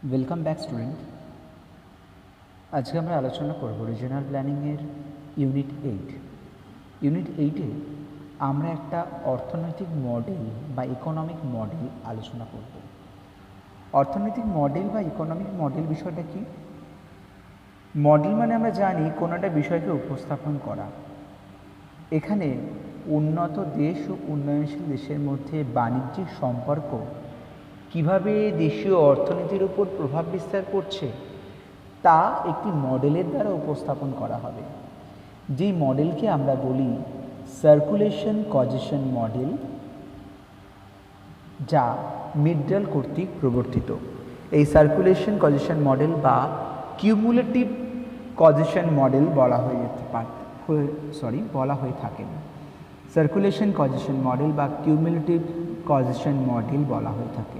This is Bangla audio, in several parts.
Welcome back student. আজকে আমরা আলোচনা করব রিজিওনাল প্ল্যানিংয়ের ইউনিট 8 আমরা একটা অর্থনৈতিক মডেল বা ইকোনমিক মডেল আলোচনা করব। অর্থনৈতিক মডেল বা ইকোনমিক মডেল বিষয়টা কি? মডেল মানে আমরা জানি কোনো একটা বিষয়কে উপস্থাপন করা। এখানে উন্নত দেশ ও উন্নয়নশীল দেশের মধ্যে বাণিজ্যিক সম্পর্ক কিভাবে দেশীয় অর্থনীতির উপর প্রভাব বিস্তার করছে তা একটি মডেলের দ্বারা উপস্থাপন করা হবে, যেই মডেলকে আমরা বলি সার্কুলেশন কজেশন মডেল, যা মিডডাল কর্তৃক প্রবর্তিত। এই সার্কুলেশন কজেশন মডেল বা কিউমুলেটিভ কজেশন মডেল বলা হয়ে থাকেন। সার্কুলেশন কজেশন মডেল বা কিউমুলেটিভ কজেশন মডেল বলা হয়ে থাকে।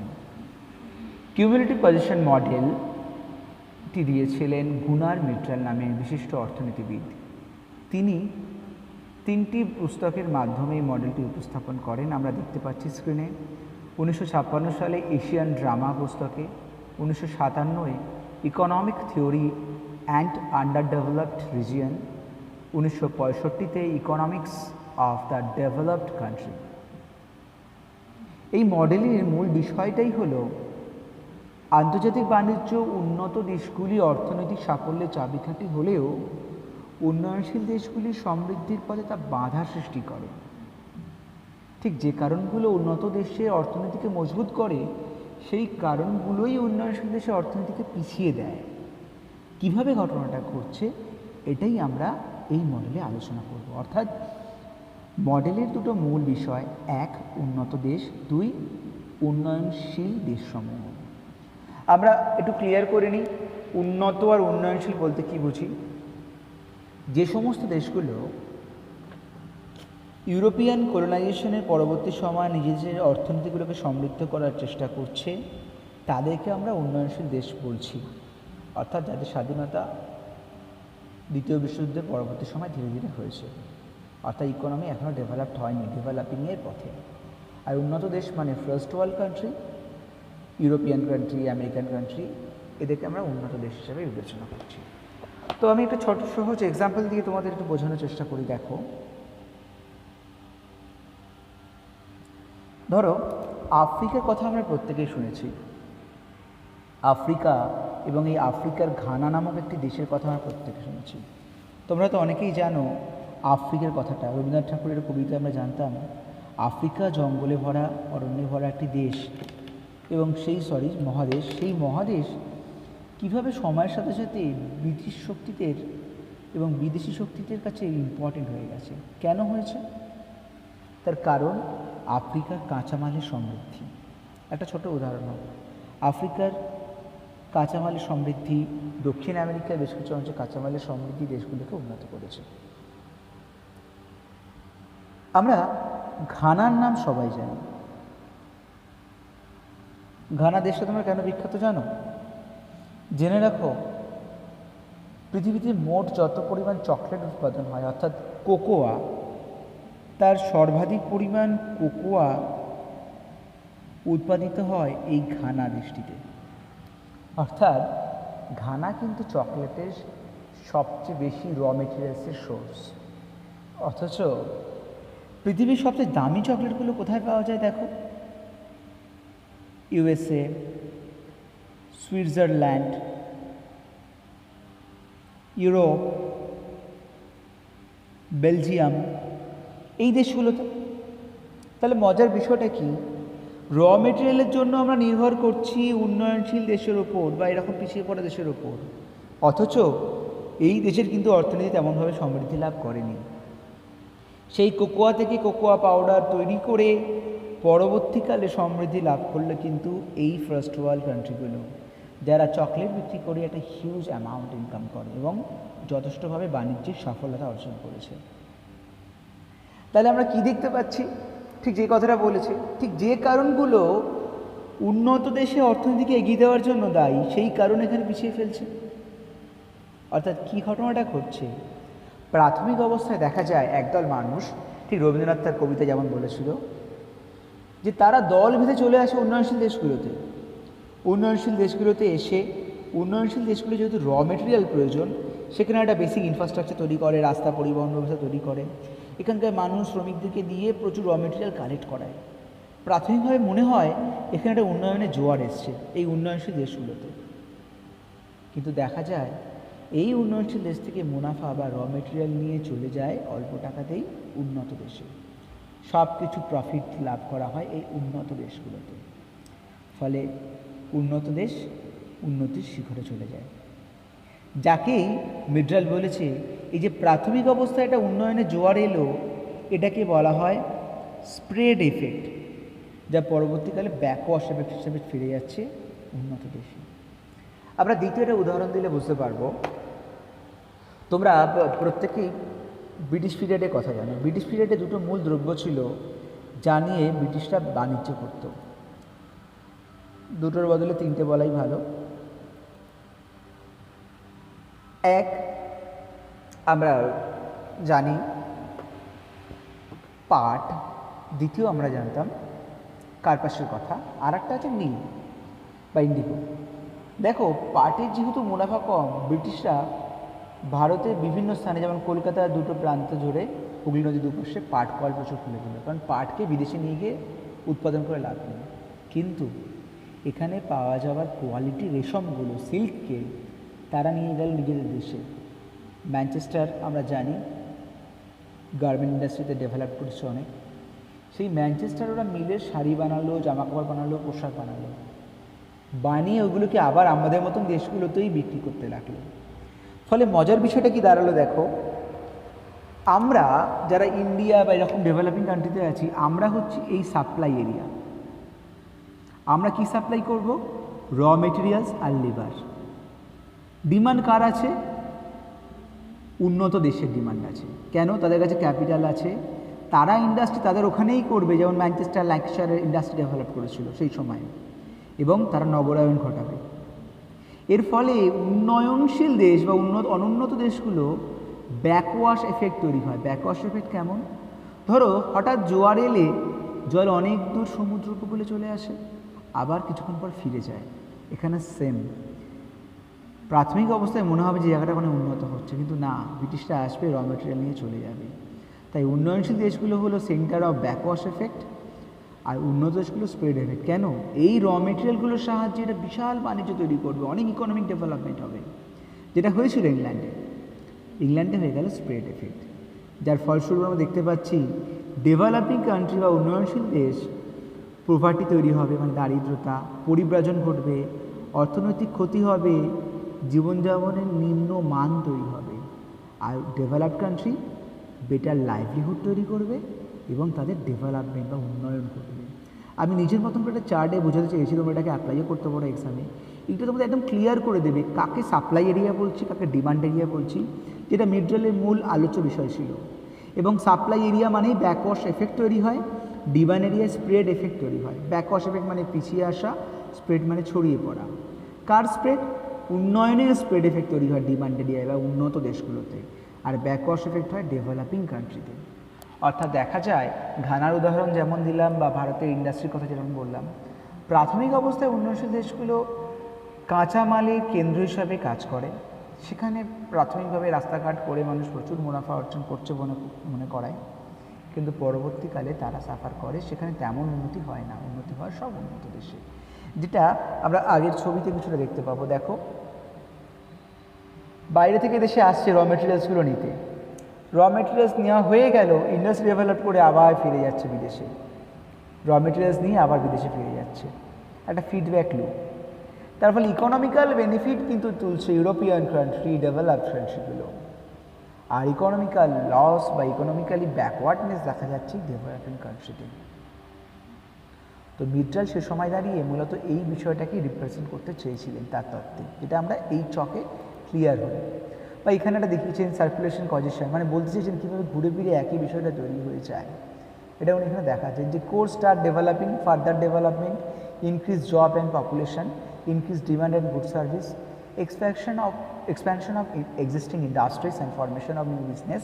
কিউমুলেটিভ কজেশন মডেলটি দিয়েছিলেন গুনার মিট্রাল নামে বিশিষ্ট অর্থনীতিবিদ। তিনি 3টি পুস্তকের মাধ্যমে এই মডেলটি উপস্থাপন করেন। আমরা দেখতে পাচ্ছি স্ক্রিনে 1956 সালে এশিয়ান ড্রামা পুস্তকে, 1957 economic theory and under developed region, 1965 economics of the developed country. এই মডেলের মূল বিষয়টাই হলো আন্তর্জাতিক বাণিজ্য উন্নত দেশগুলি অর্থনৈতিক সাফল্যের চাবিকাঠি হলেও উন্নয়নশীল দেশগুলির সমৃদ্ধির পথে তা বাধা সৃষ্টি করে। ঠিক যে কারণগুলো উন্নত দেশের অর্থনীতিকে মজবুত করে, সেই কারণগুলোই উন্নয়নশীল দেশের অর্থনীতিকে পিছিয়ে দেয়। কিভাবে ঘটনাটা ঘটছে এটাই আমরা এই মডেলে আলোচনা করব। অর্থাৎ মডেলের দুটো মূল বিষয়, 1 উন্নত দেশ, 2 উন্নয়নশীল দেশসমূহ। আমরা একটু ক্লিয়ার করে নিই উন্নত আর উন্নয়নশীল বলতে কি বুঝি। যে সমস্ত দেশগুলো ইউরোপিয়ান কলোনাইজেশনের পরবর্তী সময় নিজেদের অর্থনীতিগুলোকে সমৃদ্ধ করার চেষ্টা করছে তাদেরকে আমরা উন্নয়নশীল দেশ বলছি। অর্থাৎ যাদের স্বাধীনতা দ্বিতীয় বিশ্বযুদ্ধের পরবর্তী সময় ধীরে ধীরে হয়েছে, অর্থাৎ ইকোনমি এখনও ডেভেলপড হয়নি, ডেভেলপিংয়ের পথে। আর উন্নত দেশ মানে first world country, European country, American country, এদেরকে আমরা উন্নত দেশ হিসেবে বিবেচনা করছি। তো আমি একটা ছোট সহজ এক্সাম্পল দিয়ে তোমাদের একটু বোঝানোর চেষ্টা করি। দেখো, ধরো আফ্রিকার কথা আমরা প্রত্যেকেই শুনেছি। আফ্রিকা এবং এই আফ্রিকার ঘানা নামক একটি দেশের কথা আমরা প্রত্যেকে শুনেছি। তোমরা তো অনেকেই জানো আফ্রিকার কথাটা রবীন্দ্রনাথ ঠাকুরের কবিতায় আমরা জানতাম আফ্রিকা জঙ্গলে ভরা, অরণ্যে ভরা একটি দেশ এবং সেই মহাদেশ কীভাবে সময়ের সাথে সাথে ব্রিটিশ শক্তিদের এবং বিদেশি শক্তিদের কাছে ইম্পর্টেন্ট হয়ে গেছে। কেন হয়েছে? তার কারণ আফ্রিকার কাঁচামালের সমৃদ্ধি। একটা ছোট উদাহরণ হোক, আফ্রিকার কাঁচামালের সমৃদ্ধি দক্ষিণ আমেরিকার বেশ কিছু অংশে কাঁচামালের সমৃদ্ধি দেশগুলোকে উন্নত করেছে। আমরা ঘানার নাম সবাই জানি। ঘানা দেশটা তোমরা কেন বিখ্যাত জানো? জেনে রাখো, পৃথিবীতে মোট যত পরিমাণ চকলেট উৎপাদন হয় অর্থাৎ কোকোয়া, তার সর্বাধিক পরিমাণ কোকোয়া উৎপাদিত হয় এই ঘানা দেশটিতে। অর্থাৎ ঘানা কিন্তু চকলেটের সবচেয়ে বেশি র মেটেরিয়ালসের সোর্স। অথচ পৃথিবীর সবচেয়ে দামি চকলেটগুলো কোথায় পাওয়া যায় দেখো? ইউএসএ, সুইজারল্যান্ড, ইউরোপ, বেলজিয়াম, এই দেশগুলোতে। তাহলে মজার বিষয়টা কি, র মেটেরিয়ালের জন্য আমরা নির্ভর করছি উন্নয়নশীল দেশের ওপর বা এরকম পিছিয়ে পড়া দেশের ওপর, অথচ এই দেশের কিন্তু অর্থনীতি তেমনভাবে সমৃদ্ধি লাভ করেনি। সেই কোকোয়া থেকে কোকোয়া পাউডার তৈরি করে পরবর্তীকালে সমৃদ্ধি লাভ করলে কিন্তু এই ফার্স্ট ওয়ার্ল্ড কান্ট্রিগুলো, যারা চকলেট বিক্রি করে একটা হিউজ অ্যামাউন্ট ইনকাম করে এবং যথেষ্টভাবে বাণিজ্যিক সফলতা অর্জন করেছে। তাহলে আমরা কি দেখতে পাচ্ছি? ঠিক যে কথাটা বলেছে, ঠিক যে কারণগুলো উন্নত দেশে অর্থনীতিকে এগিয়ে দেওয়ার জন্য দায়ী, সেই কারণ এখানে পিছিয়ে ফেলছে। অর্থাৎ কী ঘটনাটা ঘটছে? প্রাথমিক অবস্থায় দেখা যায় একদল মানুষ, ঠিক রবীন্দ্রনাথ তার কবিতা যেমন বলেছিল যে তারা দল বেঁধে চলে আসে উন্নয়নশীল দেশগুলোতে। উন্নয়নশীল দেশগুলোতে এসে উন্নয়নশীল দেশগুলো যেহেতু র মেটেরিয়াল প্রয়োজন, সেখানে একটা বেসিক ইনফ্রাস্ট্রাকচার তৈরি করে, রাস্তা পরিবহন ব্যবস্থা তৈরি করে, এখানকার মানুষ শ্রমিকদেরকে দিয়ে প্রচুর র মেটেরিয়াল কালেক্ট করায়। প্রাথমিকভাবে মনে হয় এখানে একটা উন্নয়নের জোয়ার এসছে এই উন্নয়নশীল দেশগুলোতে, কিন্তু দেখা যায় এই উন্নয়নশীল দেশ থেকে মুনাফা বা র মেটেরিয়াল নিয়ে চলে যায় অল্প টাকাতেই উন্নত দেশে। সব কিছু প্রফিট লাভ করা হয় এই উন্নত দেশগুলোতে, ফলে উন্নত দেশ উন্নতির শিখরে চলে যায়। যাকেই মিডরাল বলেছে এই যে প্রাথমিক অবস্থায় একটা উন্নয়নের জোয়ার এলো, এটাকে বলা হয় স্প্রেড এফেক্ট, যা পরবর্তীকালে ব্যাকওয়াশ এফেক্ট হিসেবে ফিরে যাচ্ছে উন্নত দেশে। আমরা দ্বিতীয়টা উদাহরণ দিলে বুঝতে পারবো। তোমরা প্রত্যেকেই ব্রিটিশ পিরিয়ডের কথা জানো। ব্রিটিশ পিরিয়ডে দুটো মূল দ্রব্য ছিল যা নিয়ে ব্রিটিশরা বাণিজ্য করত। দুটোর বদলে তিনটে বলাই ভালো। এক, আমরা জানি পাট। দ্বিতীয় আমরা জানতাম কার্পাসের কথা। আর একটা আছে নীল বা ইন্ডিগো। দেখো, পাটের যেহেতু মুনাফা কম, ব্রিটিশরা ভারতের বিভিন্ন স্থানে, যেমন কলকাতার দুটো প্রান্ত জুড়ে হুগলি নদীর দুপাশে পাট কল প্রচুর খুলে দিল, কারণ পাটকে বিদেশে নিয়ে গিয়ে উৎপাদন করে লাভ নেই। কিন্তু এখানে পাওয়া যাওয়ার কোয়ালিটি রেশমগুলো, সিল্ককে তারা নিয়ে গেল নিজেদের দেশে। ম্যানচেস্টার আমরা জানি গার্মেন্ট ইন্ডাস্ট্রিতে ডেভেলপ করেছে অনেক। সেই ম্যানচেস্টার ওরা মিলের শাড়ি বানালো, জামাকাপড় বানালো, পোশাক বানালো, বানিয়ে ওগুলোকে আবার আমাদের মতন দেশগুলোতেই বিক্রি করতে লাগলো। ফলে মজার বিষয়টা কি দাঁড়ালো দেখো, আমরা যারা ইন্ডিয়া বা এরকম ডেভেলপিং কান্ট্রিতে আছি, আমরা হচ্ছি এই সাপ্লাই এরিয়া। আমরা কি সাপ্লাই করব? র মেটেরিয়ালস আর লেবার। ডিমান্ড কার আছে? উন্নত দেশের ডিমান্ড আছে। কেন? তাদের কাছে ক্যাপিটাল আছে, তারা ইন্ডাস্ট্রি তাদের ওখানেই করবে, যেমন ম্যানচেস্টার ল্যাঙ্কাশায়ারের ইন্ডাস্ট্রি ডেভেলপ করেছিল সেই সময়ে, এবং তারা নগরায়ন ঘটাবে। এর ফলে উন্নয়নশীল দেশ বা অনুন্নত দেশগুলো ব্যাকওয়াশ এফেক্ট তৈরি হয়। ব্যাকওয়াশ এফেক্ট কেমন? ধরো হঠাৎ জোয়ার এলে জল অনেক দূর সমুদ্র উপকূলে চলে আসে, আবার কিছুক্ষণ পর ফিরে যায়। এখানে সেম। প্রাথমিক অবস্থায় মনে হবে যে জায়গাটা মানে উন্নত হচ্ছে, কিন্তু না, ব্রিটিশরা আসবে, র মেটেরিয়াল নিয়ে চলে যাবে। তাই উন্নয়নশীল দেশগুলো হলো সেন্টার অফ ব্যাকওয়াশ এফেক্ট, আর উন্নত দেশগুলো স্প্রেড এফেক্ট। কেন? এই র মেটেরিয়ালগুলোর সাহায্যে এটা বিশাল বাণিজ্য তৈরি করবে, অনেক ইকোনমিক ডেভেলপমেন্ট হবে, যেটা হয়েছিল ইংল্যান্ডে হয়ে গেল স্প্রেড এফেক্ট। যার ফলস্বরূপ আমরা দেখতে পাচ্ছি ডেভেলপিং কান্ট্রি বা উন্নয়নশীল দেশ প্রভার্টি তৈরি হবে, মানে দারিদ্রতা, পরিব্রাজন ঘটবে, অর্থনৈতিক ক্ষতি হবে, জীবনযাপনের নিম্ন মান তৈরি হবে। আর ডেভেলপড কান্ট্রি বেটার লাইভলিহুড তৈরি করবে এবং তাদের ডেভেলপমেন্ট বা উন্নয়ন করবে। আমি নিজের মতন করে একটা চার্টে বোঝাতে চেয়েছি, তোমরা এটাকে অ্যাপ্লাইও করতে পারো এক্সামে। এটা তোমাদের একদম ক্লিয়ার করে দেবে কাকে সাপ্লাই এরিয়া বলছি, কাকে ডিমান্ড এরিয়া বলছি, যেটা মিডরালের মূল আলোচ্য বিষয় ছিল। এবং সাপ্লাই এরিয়া মানেই ব্যাকওয়াশ এফেক্ট তৈরি হয়, ডিমান্ড এরিয়ায় স্প্রেড এফেক্ট তৈরি হয়। ব্যাকওয়াশ এফেক্ট মানে পিছিয়ে আসা, স্প্রেড মানে ছড়িয়ে পড়া। কার স্প্রেড? উন্নয়নের স্প্রেড এফেক্ট তৈরি হয় ডিমান্ড এরিয়ায় বা উন্নত দেশগুলোতে, আর ব্যাকওয়াশ এফেক্ট হয় ডেভেলপিং কান্ট্রিতে। অর্থাৎ দেখা যায়, ঘানার উদাহরণ যেমন দিলাম বা ভারতের ইন্ডাস্ট্রির কথা যেমন বললাম, প্রাথমিক অবস্থায় উন্নয়নশীল দেশগুলো কাঁচামালের কেন্দ্র হিসাবে কাজ করে। সেখানে প্রাথমিকভাবে রাস্তাঘাট করে মানুষ প্রচুর মুনাফা অর্জন করছে মনে করায়, কিন্তু পরবর্তীকালে তারা সাফার করে, সেখানে তেমন উন্নতি হয় না। উন্নতি হয় সব উন্নত দেশে, যেটা আমরা আগের ছবিতে কিছুটা দেখতে পাবো। দেখো, বাইরে থেকে দেশে আসছে র মেটেরিয়ালসগুলো নিতে, র মেটেরিয়ালস নেওয়া হয়ে গেল, ইন্ডাস্ট্রি ডেভেলপ করে আবার ফিরে যাচ্ছে বিদেশে, র মেটেরিয়ালস নিয়ে আবার বিদেশে ফিরে যাচ্ছে, একটা ফিডব্যাক লুপ। তার ফলে ইকোনমিক্যাল বেনিফিট কিন্তু তুলছে ইউরোপিয়ান কান্ট্রি, ডেভেলপড কান্ট্রিগুলো, আর ইকোনমিক্যাল লস বা ইকোনমিক্যালি ব্যাকওয়ার্ডনেস দেখা যাচ্ছে ডেভেলপিং কান্ট্রিতে। তো মিডরাল সে সময় দাঁড়িয়ে মূলত এই বিষয়টাকে রিপ্রেজেন্ট করতে চেয়েছিলেন তার তত্ত্বে, যেটা আমরা এই চকে ক্লিয়ার হই। বা এখানে একটা দেখিয়েছেন সার্কুলেশন কজেশন, মানে বলতে চেয়েছেন কীভাবে ঘুরে ফিরে একই বিষয়টা তৈরি হয়ে যায়। এটা উনি এখানে দেখাচ্ছেন যে core start developing, further development, increase job and population, increase demand and good service, expansion of existing industries and formation of new business,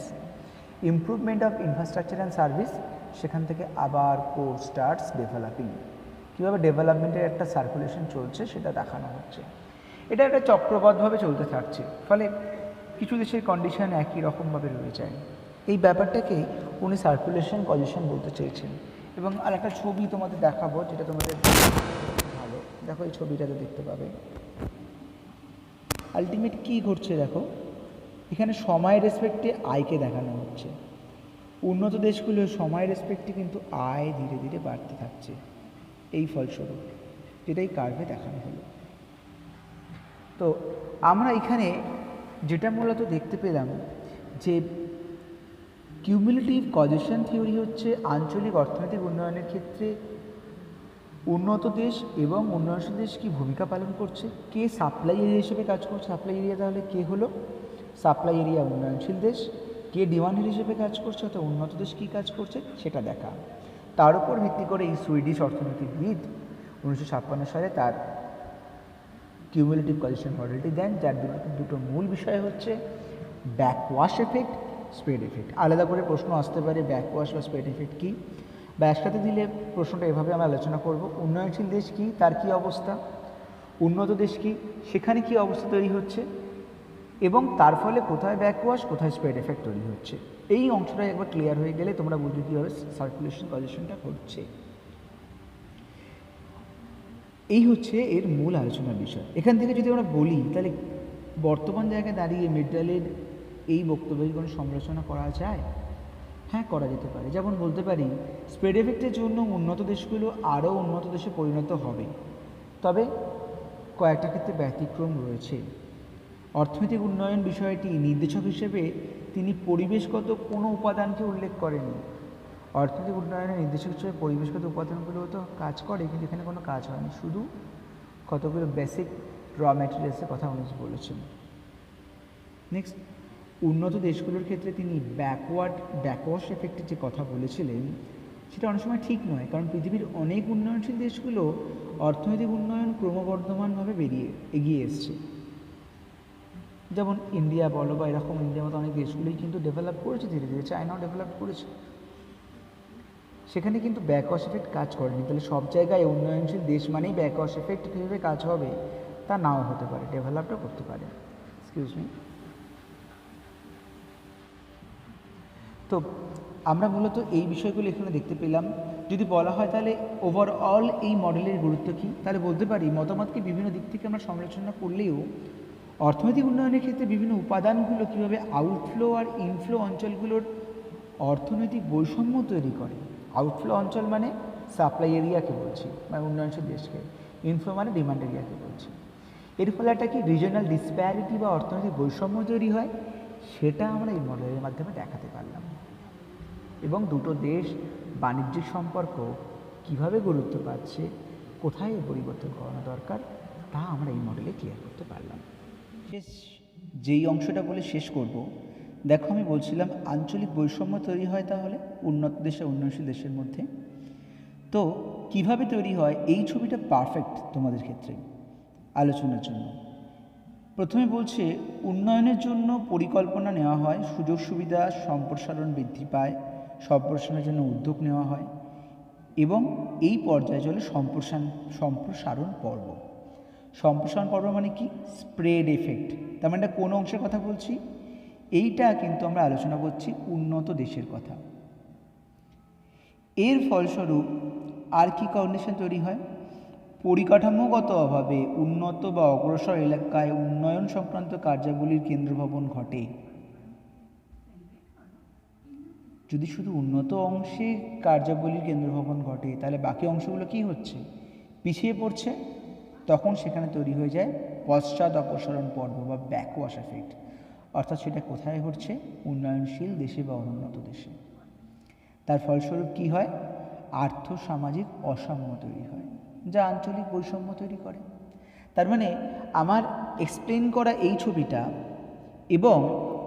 improvement of infrastructure and service, সেখান থেকে আবার core starts developing। কীভাবে ডেভেলপমেন্টের একটা সার্কুলেশন চলছে সেটা দেখানো হচ্ছে। এটা একটা চক্রবদ্ধভাবে চলতে থাকছে, ফলে কিছু দেশের কন্ডিশন একই রকমভাবে রয়ে যায়। এই ব্যাপারটাকেই উনি সার্কুলেশন কজেশন বলতে চেয়েছেন। এবং আর একটা ছবি তোমাদের দেখাবো, যেটা তোমাদের ভালো দেখো, এই ছবিটাতে দেখতে পাবে আলটিমেট কী ঘটছে। দেখো এখানে সময়ের রেসপেক্টে আয়কে দেখানো হচ্ছে। উন্নত দেশগুলোর সময়ের রেসপেক্টে কিন্তু আয় ধীরে ধীরে বাড়তে থাকছে, এই ফলস্বরূপ যেটাই কার্ভে দেখানো হলো। তো আমরা এখানে যেটা মূলত দেখতে পেলাম যে কিউমুলেটিভ কজেশন থিওরি হচ্ছে আঞ্চলিক অর্থনৈতিক উন্নয়নের ক্ষেত্রে উন্নত দেশ এবং উন্নয়নশীল দেশ কী ভূমিকা পালন করছে, কে সাপ্লাই এরিয়া হিসেবে কাজ করছে। সাপ্লাই এরিয়া তাহলে কে হলো? সাপ্লাই এরিয়া উন্নয়নশীল দেশ। কে ডিমান্ড হিসেবে কাজ করছে, অর্থাৎ উন্নত দেশ কী কাজ করছে সেটা দেখা। তার উপর ভিত্তি করে এই সুইডিশ অর্থনীতিবিদ 1956 সালে তার কিউমুলেটিভ কজেশন মডেলটি দেন, যার দুটো মূল বিষয় হচ্ছে ব্যাকওয়াশ এফেক্ট, স্প্রেড এফেক্ট। আলাদা করে প্রশ্ন আসতে পারে ব্যাকওয়াশ বা স্প্রেড এফেক্ট কী, বা একসাথে দিলে প্রশ্নটা এভাবে আমরা আলোচনা করব। উন্নয়নশীল দেশ কী, তার কী অবস্থা, উন্নত দেশ কী, সেখানে কী অবস্থা তৈরি হচ্ছে, এবং তার ফলে কোথায় ব্যাকওয়াশ কোথায় স্প্রেড এফেক্ট তৈরি হচ্ছে। এই অংশটা একবার ক্লিয়ার হয়ে গেলে তোমরা বুঝবে কীভাবে সার্কুলেশন কজেশনটা ঘটছে। এই হচ্ছে এর মূল আলোচনার বিষয়। এখান থেকে যদি আমরা বলি তাহলে বর্তমান জায়গায় দাঁড়িয়ে মিডডালের এই বক্তব্যের কোনো সমালোচনা করা যায়? হ্যাঁ, করা যেতে পারে। যেমন বলতে পারি স্প্রেড এফেক্টের জন্য উন্নত দেশগুলো আরও উন্নত দেশে পরিণত হবে, তবে কয়েকটা ক্ষেত্রে ব্যতিক্রম রয়েছে। অর্থনৈতিক উন্নয়ন বিষয়টি নির্দেশক হিসেবে তিনি পরিবেশগত কোনো উপাদানকে উল্লেখ করেননি। অর্থনৈতিক উন্নয়নের নির্দেশক হিসেবে পরিবেশগত উপাদানগুলো তো কাজ করে, কিন্তু এখানে কোনো কাজ হয়নি, শুধু কতগুলো বেসিক র ম্যাটেরিয়ালসের কথা উনি বলেছেন। নেক্সট, উন্নত দেশগুলোর ক্ষেত্রে তিনি ব্যাকওয়াশ এফেক্টের যে কথা বলেছিলেন সেটা অনেক সময় ঠিক নয়, কারণ পৃথিবীর অনেক উন্নয়নশীল দেশগুলো অর্থনৈতিক উন্নয়ন ক্রমবর্ধমানভাবে এগিয়ে এসছে। যেমন ইন্ডিয়া বলো বা এরকম ইন্ডিয়ার মতো অনেক দেশগুলোই কিন্তু ডেভেলপ করেছে ধীরে ধীরে, চায়নাও ডেভেলপ করেছে, সেখানে কিন্তু ব্যাকওয়াশ এফেক্ট কাজ করেনি। তাহলে সব জায়গায় উন্নয়নশীল দেশ মানেই ব্যাকওয়াশ এফেক্ট কীভাবে কাজ হবে তা নাও হতে পারে, ডেভেলপটা করতে পারে। Excuse me. তো আমরা মূলত এই বিষয়গুলো এখানে দেখতে পেলাম। যদি বলা হয় তাহলে ওভারঅল এই মডেলের গুরুত্ব কী, তাহলে বলতে পারি মতামতকে বিভিন্ন দিক থেকে আমরা সমালোচনা করলেও অর্থনৈতিক উন্নয়নের ক্ষেত্রে বিভিন্ন উপাদানগুলো কীভাবে আউটফ্লো আর ইনফ্লো অঞ্চলগুলোর অর্থনৈতিক বৈষম্য তৈরি করে। আউটফ্লো অঞ্চল মানে সাপ্লাই এরিয়াকে বলছি, মানে উন্নয়নশীল দেশকে, ইনফ্লো মানে ডিমান্ড এরিয়াকে বলছি। এর ফলে একটা কি রিজনাল ডিসপ্যারিটি বা অর্থনৈতিক বৈষম্য তৈরি হয়, সেটা আমরা এই মডেলের মাধ্যমে দেখাতে পারলাম। এবং দুটো দেশ বাণিজ্যিক সম্পর্ক কীভাবে গুরুত্ব পাচ্ছে, কোথায় পরিবর্তন করানো দরকার, তা আমরা এই মডেলে ক্লিয়ার করতে পারলাম। যেই অংশটা বলে শেষ করব, দেখো আমি বলছিলাম আঞ্চলিক বৈষম্য তৈরি হয় তাহলে উন্নত দেশ আর উন্নয়নশীল দেশের মধ্যে। তো কিভাবে তৈরি হয়, এই ছবিটা পারফেক্ট তোমাদের ক্ষেত্রে আলোচনার জন্য। প্রথমে বলছে উন্নয়নের জন্য পরিকল্পনা নেওয়া হয়, সুযোগ সুবিধা সম্প্রসারণ বৃদ্ধি পায়, সম্প্রসারণের জন্য উদ্যোগ নেওয়া হয়, এবং এই পর্যায়ে চলে সম্প্রসারণ পর্ব। সম্প্রসারণ পর্ব মানে কি? Spread effect. তার মানে কোন অংশের কথা বলছি? এইটা কিন্তু আমরা আলোচনা করছি উন্নত দেশের কথা। এর ফলস্বরূপ আর কি কন্ডিশন তৈরি হয়? পরিকাঠামোগত অভাবে উন্নত বা অগ্রসর এলাকায় উন্নয়ন সংক্রান্ত কার্যাবলীর কেন্দ্রভবন ঘটে। যদি শুধু উন্নত অংশে কার্যাবলীর কেন্দ্রভবন ঘটে, তাহলে বাকি অংশগুলো কি হচ্ছে? পিছিয়ে পড়ছে। তখন সেখানে তৈরি হয়ে যায় পশ্চাৎ অপসারণ পর্ব বা ব্যাকওয়াশ এফেক্ট। অর্থাৎ সেটা কোথায় ঘটছে? উন্নয়নশীল দেশে বা অনুন্নত দেশে। তার ফলস্বরূপ কি হয়? আর্থসামাজিক অসাম্য তৈরি হয়, যা আঞ্চলিক বৈষম্য তৈরি করে। তার মানে আমার এক্সপ্লেন করা এই ছবিটা এবং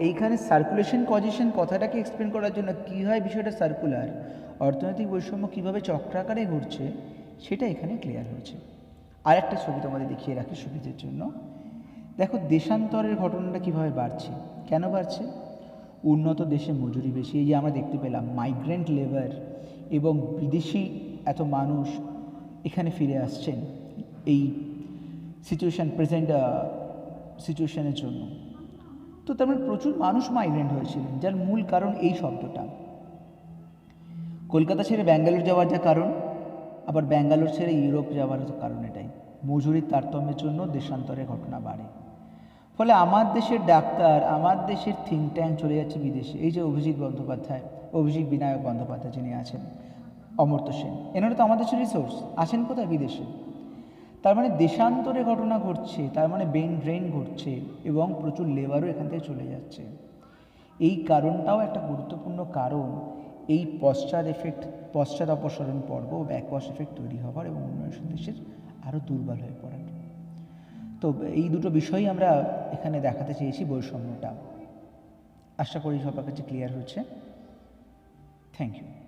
এইখানে সার্কুলেশন কজেশন কথাটাকে এক্সপ্লেন করার জন্য কী হয় বিষয়টা সার্কুলার, অর্থনৈতিক বৈষম্য কীভাবে চক্রাকারে ঘটছে সেটা এখানে ক্লিয়ার হয়েছে। আরেকটা ছবি তোমাদের দেখিয়ে রাখি সুবিধের জন্য। দেখো দেশান্তরের ঘটনাটা কীভাবে বাড়ছে, কেন বাড়ছে? উন্নত দেশে মজুরি বেশি, এই যে আমরা দেখতে পেলাম মাইগ্রেন্ট লেবার এবং বিদেশি এত মানুষ এখানে ফিরে আসছেন এই প্রেজেন্ট সিচুয়েশনের জন্য। তো তার মানে প্রচুর মানুষ মাইগ্রেন্ট হয়েছিলেন, যার মূল কারণ এই শব্দটা। কলকাতা ছেড়ে ব্যাঙ্গালোর যাওয়ার যা কারণ, আবার ব্যাঙ্গালোর ছেড়ে ইউরোপ যাওয়ার কারণ এটাই, মজুরির তারতম্যের জন্য দেশান্তরের ঘটনা বাড়ে। ফলে আমার দেশের ডাক্তার, আমার দেশের থিঙ্ক ট্যাঙ্ক চলে যাচ্ছে বিদেশে। এই যে অভিজিৎ বিনায়ক বন্দ্যোপাধ্যায় যিনি আছেন, অমর্ত্য সেন, এনারা তো আমাদের দেশের রিসোর্স, আছেন কোথায়? বিদেশে। তার মানে দেশান্তরে ঘটনা ঘটছে, তার মানে ব্রেন ড্রেন ঘটছে এবং প্রচুর লেবারও এখান থেকে চলে যাচ্ছে। এই কারণটাও একটা গুরুত্বপূর্ণ কারণ এই পশ্চাৎ অপসরণ পর্ব, ব্যাকওয়াশ এফেক্ট তৈরি হওয়ার এবং উন্নয়নশীল দেশের আরও দুর্বল হয়ে পড়ার। তো এই দুটো বিষয়ই আমরা এখানে দেখাতে চেয়েছি, বৈষম্যটা। আশা করি সবার কাছে ক্লিয়ার হচ্ছে। Thank you.